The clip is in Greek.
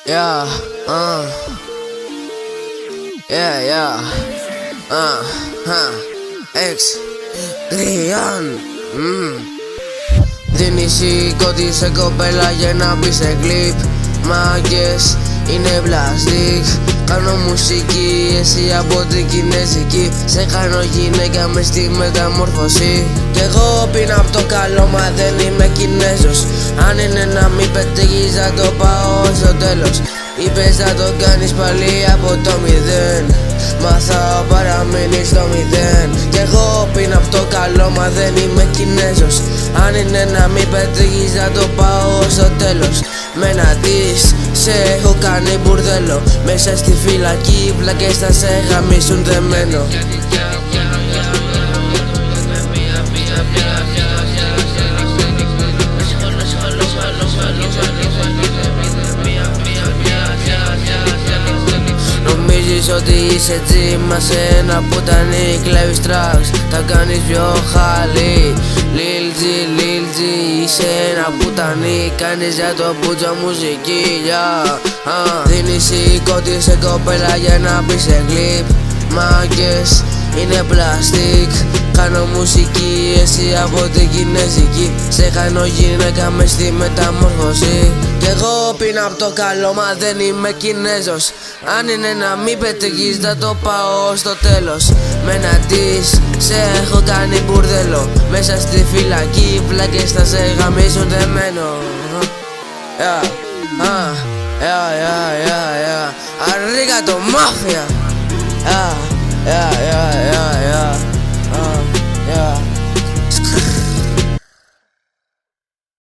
Yeah, X, Grian. Δίνει σηκώτη σε κοπέλα για να μπει σε κλιπ. Μάγκες είναι πλαστικ. Κάνω μουσική, εσύ από την κινέζικη. Σε κάνω γυναίκα μες στη μεταμόρφωση. Κι εγώ πίνω απ' το καλό, μα δεν είμαι Κινέζος. Αν είναι να μην πετύχεις θα το πάω στο τέλος. Είπες να το κάνεις πάλι από το μηδέν, μα θα παραμείνεις στο μηδέν. Κι εγώ πίνω απ' το καλό, μα δεν είμαι Κινέζος. Αν είναι να μην πετύχεις θα το πάω στο τέλος. Με να δεις, σε έχω κάνει μπουρδέλο. Μέσα στη φυλακή οι βλακές θα σε γαμίσουν δεμένο. Νομίζεις ότι είσαι τζίμα σε ένα πουτανί, κλέβεις τρaks, τα κάνεις πιο χαλί. Lil G, είσαι ένα πουτανί, κάνεις για το πούτζο μουσική, Δίνεις σηκώτη σε κοπέλα για να μπει σε κλιπ. Μάγκες είναι πλαστικ. Κάνω μουσική, εσύ από την κινέζικη. Σε κάνω γυναίκα μες στη μεταμόρφωση. Κι εγώ πίνω απ' το καλό, μα δεν είμαι Κινέζος. Αν είναι να μην πετύχεις θα το πάω στο τέλος. Με να δεις, σε έχω κάνει μπουρδέλο. Μέσα στη φυλακή οι βλάκες θα σε γαμίσουν δεμένο. Arriga το μάφια.